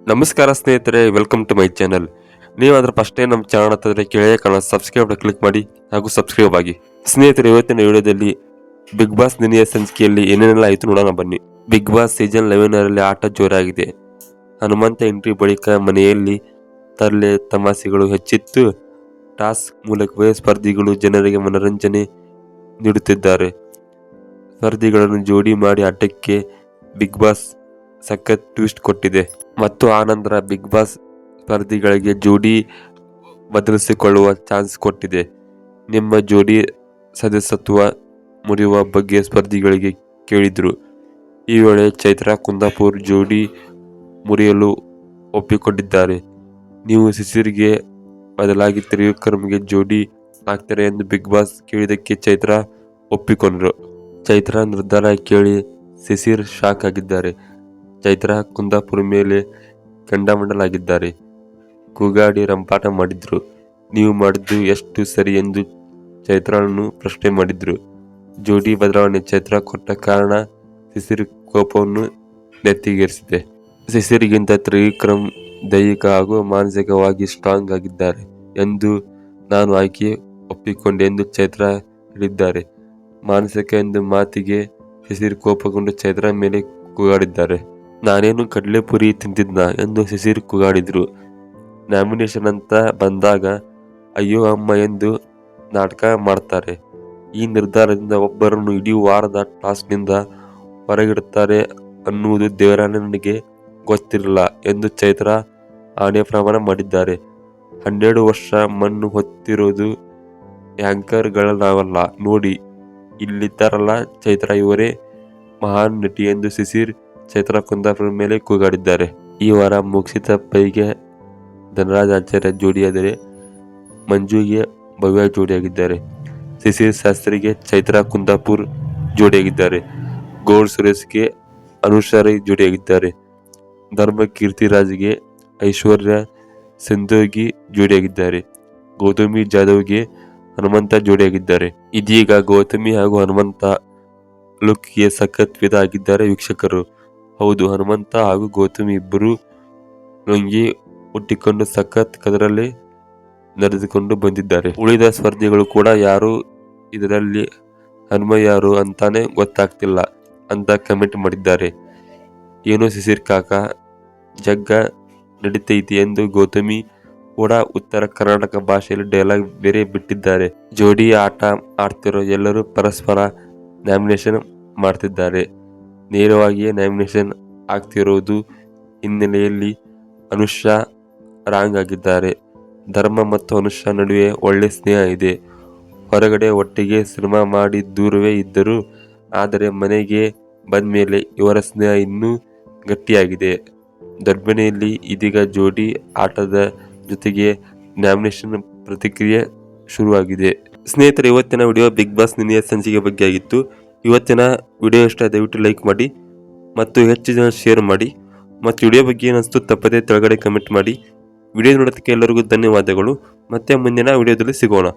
ನಮಸ್ಕಾರ ಸ್ನೇಹಿತರೆ, welcome to my channel. ನೀವು ಅದರ ಫಸ್ಟ್ ಟೈಮ್ ನಮ್ಮ ಚಾನಲ್ ಹತ್ತಿದ್ರೆ ಕೆಳಗೆ ಕಾಣೋ ಸಬ್ಸ್ಕ್ರೈಬ್ ಕ್ಲಿಕ್ ಮಾಡಿ ಹಾಗೂ ಸಬ್ಸ್ಕ್ರೈಬ್ ಆಗಿ. ಸ್ನೇಹಿತರೆ, ಇವತ್ತಿನ ವಿಡಿಯೋದಲ್ಲಿ ಬಿಗ್ ಬಾಸ್ ನಿನ್ನೆಯ ಸಂಚಿಕೆಯಲ್ಲಿ ಏನೇನೆಲ್ಲ ಆಯಿತು ನೋಡೋಣ ಬನ್ನಿ. ಬಿಗ್ ಬಾಸ್ ಸೀಸನ್ 11ರಲ್ಲಿ ಆಟ ಜೋರಾಗಿದೆ. ಹನುಮಂತ ಎಂಟ್ರಿ ಬಳಿಕ ಮನೆಯಲ್ಲಿ ತರಲೆ ತಮಾಷೆಗಳು ಹೆಚ್ಚಿತ್ತು. ಟಾಸ್ಕ್ ಮೂಲಕವೇ ಸ್ಪರ್ಧಿಗಳು ಜನರಿಗೆ ಮನರಂಜನೆ ನೀಡುತ್ತಿದ್ದಾರೆ. ಸ್ಪರ್ಧಿಗಳನ್ನು ಜೋಡಿ ಮಾಡಿ ಆಟಕ್ಕೆ ಬಿಗ್ ಬಾಸ್ ಸಖತ್ ಟ್ವಿಸ್ಟ್ ಕೊಟ್ಟಿದೆ. ಮತ್ತು ಆನಂತರ ಬಿಗ್ ಬಾಸ್ ಸ್ಪರ್ಧಿಗಳಿಗೆ ಜೋಡಿ ಬದಲಿಸಿಕೊಳ್ಳುವ ಚಾನ್ಸ್ ಕೊಟ್ಟಿದೆ. ನಿಮ್ಮ ಜೋಡಿ ಸದಸ್ಯತ್ವ ಮುರಿಯುವ ಬಗ್ಗೆ ಸ್ಪರ್ಧಿಗಳಿಗೆ ಕೇಳಿದ್ರು. ಈ ವೇಳೆ ಚೈತ್ರಾ ಕುಂದಾಪುರ್ ಜೋಡಿ ಮುರಿಯಲು ಒಪ್ಪಿಕೊಂಡಿದ್ದಾರೆ. ನೀವು ಶಿಶಿರ್ಗೆ ಬದಲಾಗಿ ತ್ರಿವಿಕ್ರಮ್ಗೆ ಜೋಡಿ ಆಗ್ತಾರೆ ಎಂದು ಬಿಗ್ ಬಾಸ್ ಕೇಳಿದ್ದಕ್ಕೆ ಚೈತ್ರಾ ಒಪ್ಪಿಕೊಂಡ್ರು. ಚೈತ್ರಾ ನಿರ್ಧಾರ ಕೇಳಿ ಶಿಶಿರ್ ಶಾಕ್ ಆಗಿದ್ದಾರೆ. ಚೈತ್ರಾ ಕುಂದಾಪುರ ಮೇಲೆ ಕೆಂಡಾಮಂಡಲಾಗಿದ್ದಾರೆ. ಕೂಗಾಡಿ ರಂಪಾಟ ಮಾಡಿದ್ರು. ನೀವು ಮಾಡಿದ್ದು ಎಷ್ಟು ಸರಿ ಎಂದು ಚೈತ್ರಾಳನ್ನು ಪ್ರಶ್ನೆ ಮಾಡಿದ್ರು. ಜೋಡಿ ಬದಲಾವಣೆ ಚೈತ್ರಾ ಕೊಟ್ಟ ಕಾರಣ ಶಿಶಿರ್ ಕೋಪವನ್ನು ನೆತ್ತಿಗೇರಿಸಿದೆ. ಶಿಶಿರ್ಗಿಂತ ತ್ರಿವಿಕ್ರಮ್ ದೈಹಿಕ ಹಾಗೂ ಮಾನಸಿಕವಾಗಿ ಸ್ಟ್ರಾಂಗ್ ಆಗಿದ್ದಾರೆ ಎಂದು ನಾನು ಆಯ್ಕೆ ಒಪ್ಪಿಕೊಂಡೆ ಎಂದು ಚೈತ್ರಾ ಹೇಳಿದ್ದಾರೆ. ಮಾನಸಿಕ ಎಂದು ಮಾತಿಗೆ ಶಿಶಿರ್ ಕೋಪಗೊಂಡು ಚೈತ್ರಾ ಮೇಲೆ ಕೂಗಾಡಿದ್ದಾರೆ. ನಾನೇನು ಕಡಲೆಪುರಿ ತಿಂತಿದ್ನ ಎಂದು ಶಿಶಿರ್ ಕೂಗಾಡಿದ್ರು. ನಾಮಿನೇಷನ್ ಅಂತ ಬಂದಾಗ ಅಯ್ಯೋ ಅಮ್ಮ ಎಂದು ನಾಟಕ ಮಾಡ್ತಾರೆ. ಈ ನಿರ್ಧಾರದಿಂದ ಒಬ್ಬರನ್ನು ಇಡೀ ವಾರದ ಟಾಸ್ಕ್ನಿಂದ ಹೊರಗಿಡುತ್ತಾರೆ ಅನ್ನುವುದು ದೇವರಾಣೆ ನನಗೆ ಗೊತ್ತಿರಲಿಲ್ಲ ಎಂದು ಚೈತ್ರಾ ಆಣೆ ಪ್ರಮಾಣ ಮಾಡಿದ್ದಾರೆ. 12 ವರ್ಷ ಮಣ್ಣು ಹೊತ್ತಿರೋದು ಆ್ಯಂಕರ್ಗಳ ನಾವಲ್ಲ ನೋಡಿ, ಇಲ್ಲಿದ್ದಾರಲ್ಲ ಚೈತ್ರಾ ಇವರೇ ಮಹಾನ್ ನಟಿ ಎಂದು ಶಿಶಿರ್ ಚೈತ್ರಾ ಕುಂದಾಪುರ ಮೇಲೆ ಕೂಗಾಡಿದ್ದಾರೆ. ಈ ವಾರ ಮೋಕ್ಷಿತಾ ಪೈಗೆ ಧನರಾಜ್ ಆಚಾರ್ಯ ಜೋಡಿಯಾದರೆ ಮಂಜುಗೆ ಭವ್ಯ ಜೋಡಿಯಾಗಿದ್ದಾರೆ. ಶಿಶಿರ್ ಶಾಸ್ತ್ರಿಗೆ ಚೈತ್ರಾ ಕುಂದಾಪುರ್ ಜೋಡಿಯಾಗಿದ್ದಾರೆ. ಗೌಡ್ ಸುರೇಶ್ಗೆ ಅನುಷಾ ರೈ ಜೋಡಿಯಾಗಿದ್ದಾರೆ. ಧರ್ಮ ಕೀರ್ತಿರಾಜ್ಗೆ ಐಶ್ವರ್ಯ ಸಿಂಧೋಗಿ ಜೋಡಿಯಾಗಿದ್ದಾರೆ. ಗೌತಮಿ ಜಾಧವ್ಗೆ ಹನುಮಂತ ಜೋಡಿಯಾಗಿದ್ದಾರೆ. ಇದೀಗ ಗೌತಮಿ ಹಾಗೂ ಹನುಮಂತ ಲುಕ್ಗೆ ಸಖತ್ ಫಿದಾ ಆಗಿದ್ದಾರೆ ವೀಕ್ಷಕರು. ಹೌದು, ಹನುಮಂತ ಹಾಗೂ ಗೌತಮಿ ಇಬ್ಬರು ಲುಂಗಿ ಹುಟ್ಟಿಕೊಂಡು ಸಖತ್ ಕದರಲ್ಲಿ ನಡೆದುಕೊಂಡು ಬಂದಿದ್ದಾರೆ. ಉಳಿದ ಸ್ಪರ್ಧಿಗಳು ಕೂಡ ಯಾರು ಇದರಲ್ಲಿ ಹನುಮ ಯಾರು ಅಂತಾನೆ ಗೊತ್ತಾಗ್ತಿಲ್ಲ ಅಂತ ಕಮೆಂಟ್ ಮಾಡಿದ್ದಾರೆ. ಏನೋ ಶಿಶಿರ್ ಕಾಕ ಜಗ್ಗ ನಡೀತೈತಿ ಎಂದು ಗೌತಮಿ ಕೂಡ ಉತ್ತರ ಕರ್ನಾಟಕ ಭಾಷೆಯಲ್ಲಿ ಡೈಲಾಗ್ ಬೇರೆ ಬಿಟ್ಟಿದ್ದಾರೆ. ಜೋಡಿ ಆಟ ಆಡ್ತಿರೋ ಎಲ್ಲರೂ ಪರಸ್ಪರ ನಾಮಿನೇಷನ್ ಮಾಡ್ತಿದ್ದಾರೆ. ನೇರವಾಗಿಯೇ ನಾಮಿನೇಷನ್ ಆಗ್ತಿರೋದು ಹಿನ್ನೆಲೆಯಲ್ಲಿ ಅನುಷಾ ರಾಂಗ್ ಆಗಿದ್ದಾರೆ. ಧರ್ಮ ಮತ್ತು ಅನುಷಾ ನಡುವೆ ಒಳ್ಳೆ ಸ್ನೇಹ ಇದೆ. ಹೊರಗಡೆ ಒಟ್ಟಿಗೆ ಸಿನಿಮಾ ಮಾಡಿ ದೂರವೇ ಇದ್ದರು. ಆದರೆ ಮನೆಗೆ ಬಂದ್ಮೇಲೆ ಇವರ ಸ್ನೇಹ ಇನ್ನೂ ಗಟ್ಟಿಯಾಗಿದೆ. ದೊಡ್ಡಮನೆಯಲ್ಲಿ ಇದೀಗ ಜೋಡಿ ಆಟದ ಜೊತೆಗೆ ನಾಮಿನೇಷನ್ ಪ್ರತಿಕ್ರಿಯೆ ಶುರುವಾಗಿದೆ. ಸ್ನೇಹಿತರೆ, ಇವತ್ತಿನ ವಿಡಿಯೋ ಬಿಗ್ ಬಾಸ್ ನಿನ್ನೆಯ ಸಂಚಿಕೆ ಬಗ್ಗೆ ಆಗಿತ್ತು. ಇವತ್ತಿನ ವಿಡಿಯೋ ಇಷ್ಟ ದಯವಿಟ್ಟು ಲೈಕ್ ಮಾಡಿ ಮತ್ತು ಹೆಚ್ಚು ಜನ ಶೇರ್ ಮಾಡಿ. ಮತ್ತು ವಿಡಿಯೋ ಬಗ್ಗೆ ಏನಿಸ್ತು ತಪ್ಪದೇ ಕೆಳಗಡೆ ಕಮೆಂಟ್ ಮಾಡಿ. ವಿಡಿಯೋ ನೋಡೋದಕ್ಕೆ ಎಲ್ಲರಿಗೂ ಧನ್ಯವಾದಗಳು. ಮತ್ತೆ ಮುಂದಿನ ವಿಡಿಯೋದಲ್ಲಿ ಸಿಗೋಣ.